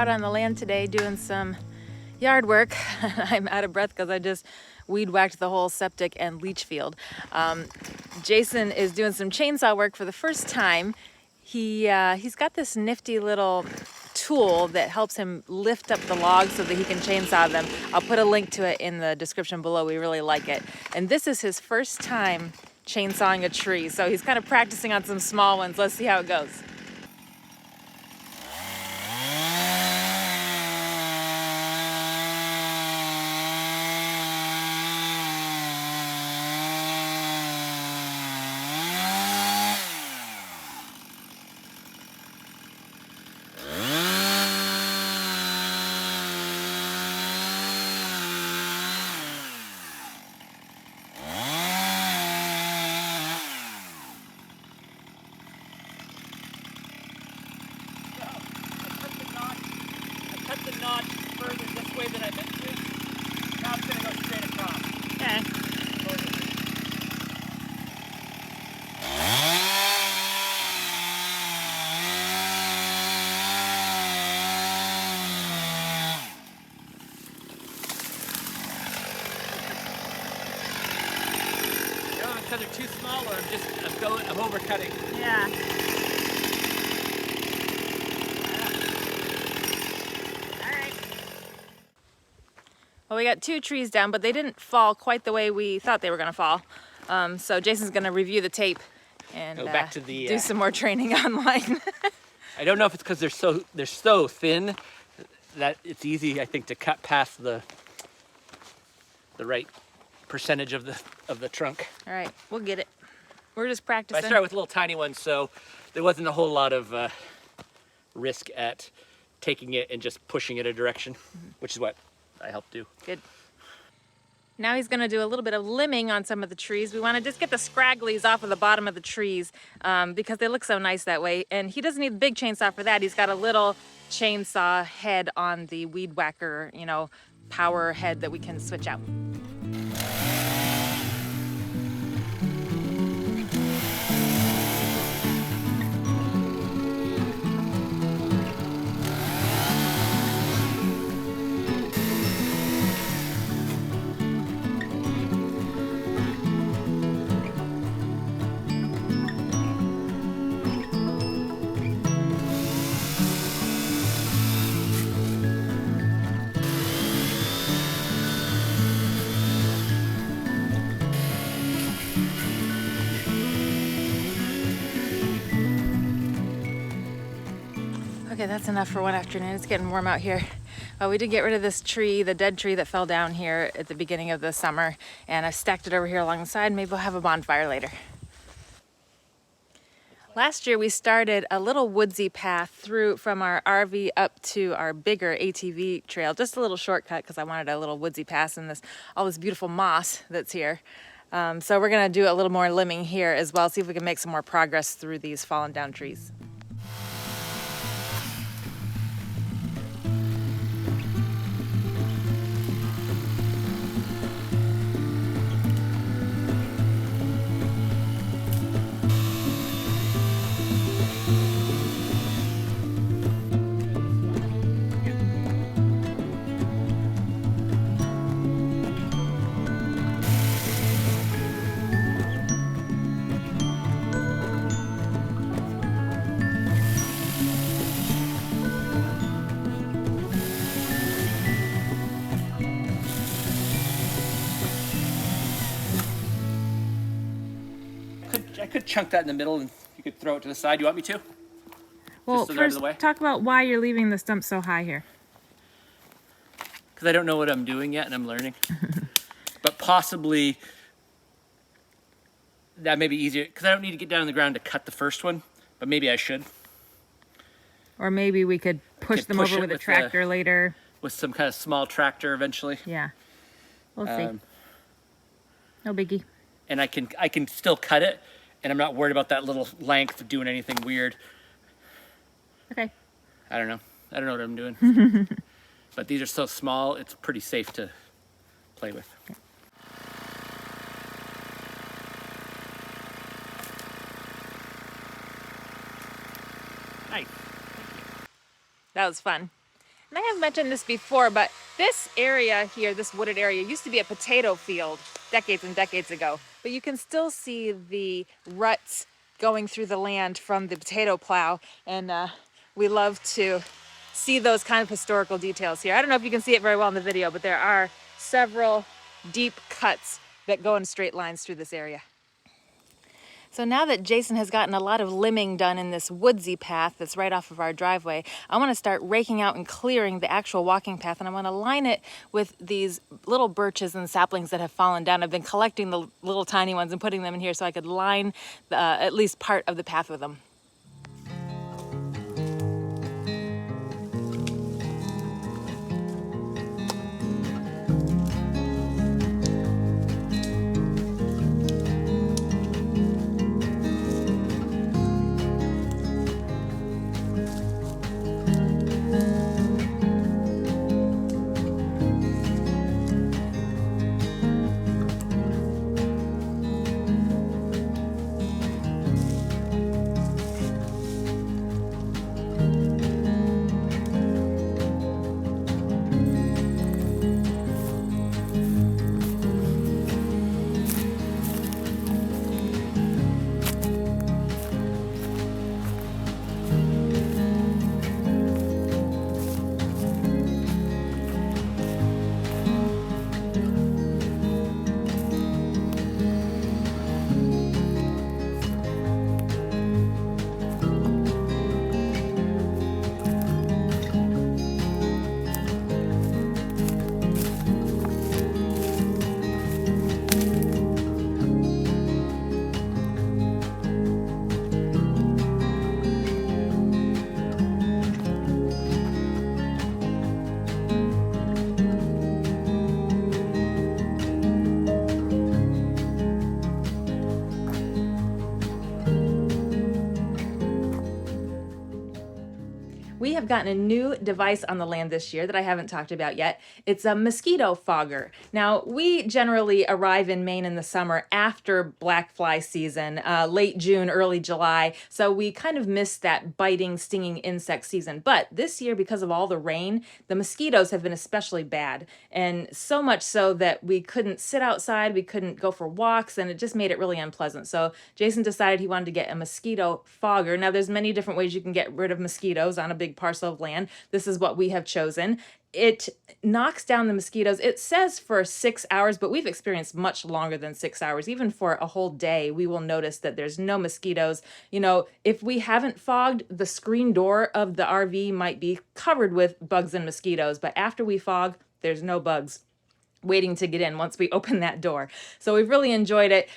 out on the land today doing some yard work. I'm out of breath because I just weed whacked the whole septic and leach field. Jason is doing some chainsaw work for the first time. He's got this nifty little tool that helps him lift up the logs so that he can chainsaw them. I'll put a link to it in the description below. We really like it. And this is his first time chainsawing a tree, so he's kind of practicing on some small ones. Let's see how it goes. The notch further this way than I meant to. Now it's going to go straight across. Okay. Because they're too small, or I'm overcutting. Yeah. Well, we got 2 trees down, but they didn't fall quite the way we thought they were going to fall. So Jason's going to review the tape and Go back to the, do some more training online. I don't know if it's because they're so thin that it's easy, I think, to cut past the right percentage of the trunk. All right, we'll get it. We're just But practicing. I started with little tiny ones, so there wasn't a whole lot of risk at taking it and just pushing it a direction, which is what I helped do. Good. Now he's going to do a little bit of limbing on some of the trees. We want to just get the scragglies off of the bottom of the trees because they look so nice that way. And he doesn't need the big chainsaw for that. He's got a little chainsaw head on the weed whacker, power head that we can switch out. Okay, that's enough for one afternoon. It's getting warm out here. We did get rid of this tree, the dead tree that fell down here at the beginning of the summer, and I stacked it over here along the side. Maybe we'll have a bonfire later. Last year we started a little woodsy path through from our RV up to our bigger ATV trail, just a little shortcut because I wanted a little woodsy path and all this beautiful moss that's here. So we're gonna do a little more limbing here as well, see if we can make some more progress through these fallen down trees. I could chunk that in the middle and you could throw it to the side. You want me to? Well, Just so they're out of first the way? talk about why you're leaving the stump so high here. Because I don't know what I'm doing yet and I'm learning. But possibly that may be easier because I don't need to get down on the ground to cut the first one, but maybe I should. Or maybe we could push them over with a tractor later. With some kind of small tractor eventually. Yeah, we'll see. No biggie. And I can still cut it, and I'm not worried about that little length doing anything weird. Okay. I don't know what I'm doing. But these are so small, it's pretty safe to play with. Okay. Nice. That was fun. And I have mentioned this before, but this area here, this wooded area, used to be a potato field decades and decades ago. But you can still see the ruts going through the land from the potato plow. And we love to see those kind of historical details here. I don't know if you can see it very well in the video, but there are several deep cuts that go in straight lines through this area. So now that Jason has gotten a lot of limbing done in this woodsy path that's right off of our driveway, I want to start raking out and clearing the actual walking path, and I want to line it with these little birches and saplings that have fallen down. I've been collecting the little tiny ones and putting them in here so I could line at least part of the path with them. We have gotten a new device on the land this year that I haven't talked about yet. It's a mosquito fogger. Now, we generally arrive in Maine in the summer after black fly season, late June, early July, so we kind of missed that biting, stinging insect season. But this year, because of all the rain, the mosquitoes have been especially bad, and so much so that we couldn't sit outside, we couldn't go for walks, and it just made it really unpleasant. So Jason decided he wanted to get a mosquito fogger. Now, there's many different ways you can get rid of mosquitoes on a big parcel of land. This is what we have chosen. It knocks down the mosquitoes. It says for 6 hours, but we've experienced much longer than 6 hours. Even for a whole day, we will notice that there's no mosquitoes. You know, if we haven't fogged, the screen door of the RV might be covered with bugs and mosquitoes, but after we fog, there's no bugs waiting to get in once we open that door. So we've really enjoyed it.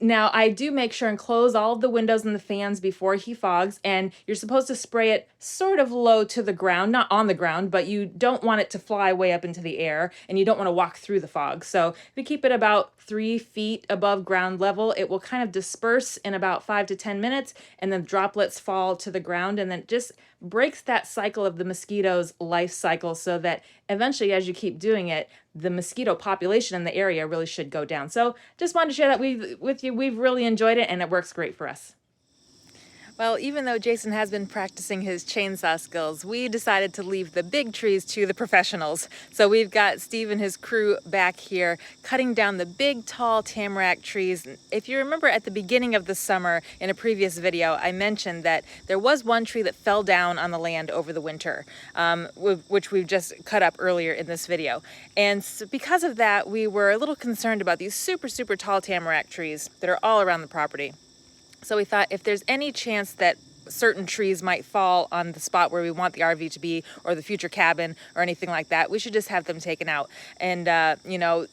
Now I do make sure and close all of the windows and the fans before he fogs, and you're supposed to spray it sort of low to the ground, not on the ground, but you don't want it to fly way up into the air, and you don't want to walk through the fog. So if you keep it about 3 feet above ground level, it will kind of disperse in about 5 to 10 minutes, and then droplets fall to the ground, and then it just breaks that cycle of the mosquito's life cycle, so that eventually, as you keep doing it, the mosquito population in the area really should go down. So just wanted to share that with you. We've really enjoyed it, and it works great for us. Well, even though Jason has been practicing his chainsaw skills, we decided to leave the big trees to the professionals. So we've got Steve and his crew back here cutting down the big, tall tamarack trees. If you remember at the beginning of the summer in a previous video, I mentioned that there was one tree that fell down on the land over the winter, which we've just cut up earlier in this video. And so because of that, we were a little concerned about these super, super tall tamarack trees that are all around the property. So we thought if there's any chance that certain trees might fall on the spot where we want the RV to be, or the future cabin or anything like that, we should just have them taken out. And, you know,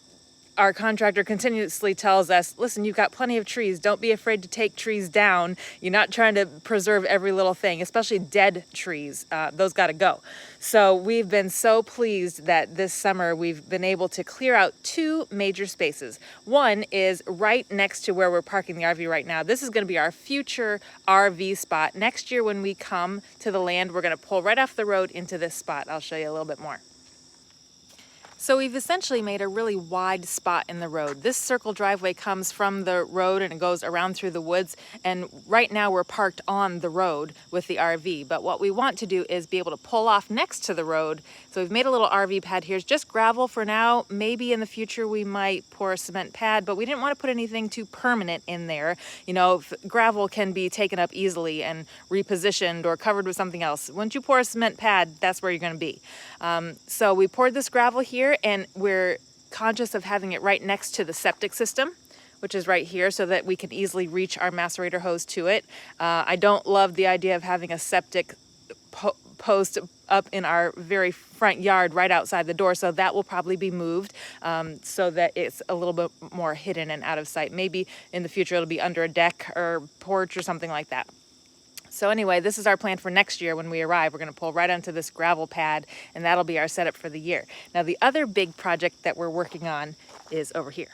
our contractor continuously tells us, listen, you've got plenty of trees. Don't be afraid to take trees down. You're not trying to preserve every little thing, especially dead trees. Those got to go. So we've been so pleased that this summer we've been able to clear out 2 major spaces. One is right next to where we're parking the RV right now. This is going to be our future RV spot. Next year when we come to the land, we're going to pull right off the road into this spot. I'll show you a little bit more. So we've essentially made a really wide spot in the road. This circle driveway comes from the road and it goes around through the woods. And right now we're parked on the road with the RV. But what we want to do is be able to pull off next to the road. So we've made a little RV pad here. It's just gravel for now. Maybe in the future we might pour a cement pad, but we didn't want to put anything too permanent in there. You know, gravel can be taken up easily and repositioned or covered with something else. Once you pour a cement pad, that's where you're going to be. So we poured this gravel here, and we're conscious of having it right next to the septic system, which is right here, so that we can easily reach our macerator hose to it. I don't love the idea of having a septic post up in our very front yard right outside the door, so that will probably be moved so that it's a little bit more hidden and out of sight. Maybe in the future it'll be under a deck or porch or something like that. So anyway, this is our plan for next year when we arrive. We're going to pull right onto this gravel pad, and that'll be our setup for the year. Now, the other big project that we're working on is over here.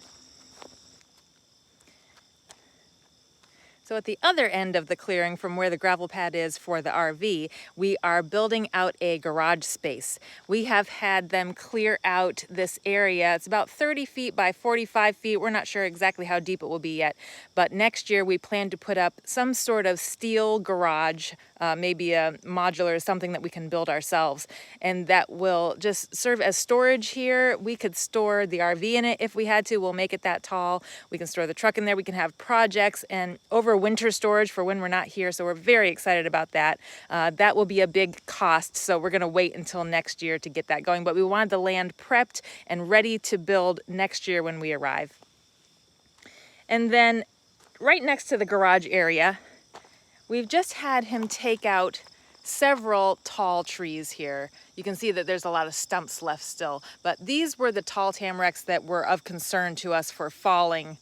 So at the other end of the clearing from where the gravel pad is for the RV, we are building out a garage space. We have had them clear out this area. It's about 30 feet by 45 feet. We're not sure exactly how deep it will be yet, but next year we plan to put up some sort of steel garage, maybe a modular, something that we can build ourselves, and that will just serve as storage here. We could store the RV in it if we had to. We'll make it that tall. We can store the truck in there. We can have projects and over winter storage for when we're not here. So we're very excited about that. That will be a big cost. So we're going to wait until next year to get that going. But we wanted the land prepped and ready to build next year when we arrive. And then right next to the garage area, we've just had him take out several tall trees here. You can see that there's a lot of stumps left still, but these were the tall tamaracks that were of concern to us for falling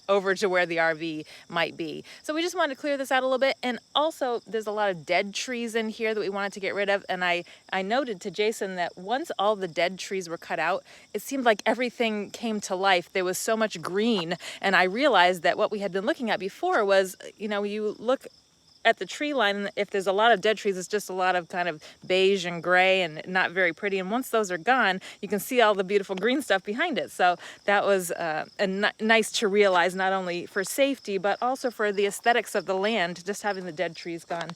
over to where the RV might be. So we just wanted to clear this out a little bit. And also there's a lot of dead trees in here that we wanted to get rid of. And I noted to Jason that once all the dead trees were cut out, it seemed like everything came to life. There was so much green. And I realized that what we had been looking at before was, you look at the tree line, if there's a lot of dead trees, it's just a lot of kind of beige and gray and not very pretty. And once those are gone, you can see all the beautiful green stuff behind it. So that was nice to realize, not only for safety, but also for the aesthetics of the land. Just having the dead trees gone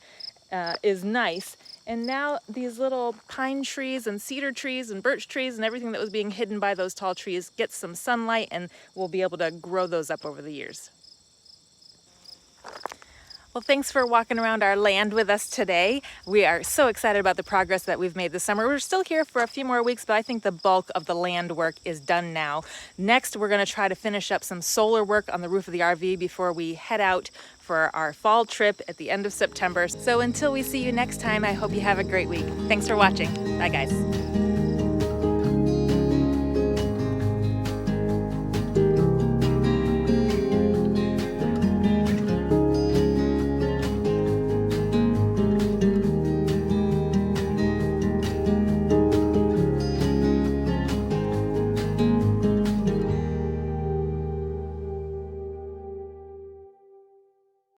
is nice. And now these little pine trees and cedar trees and birch trees and everything that was being hidden by those tall trees gets some sunlight, and we'll be able to grow those up over the years. Well, thanks for walking around our land with us today. We are so excited about the progress that we've made this summer. We're still here for a few more weeks, but I think the bulk of the land work is done now. Next, we're going to try to finish up some solar work on the roof of the RV before we head out for our fall trip at the end of September. So until we see you next time, I hope you have a great week. Thanks for watching. Bye, guys.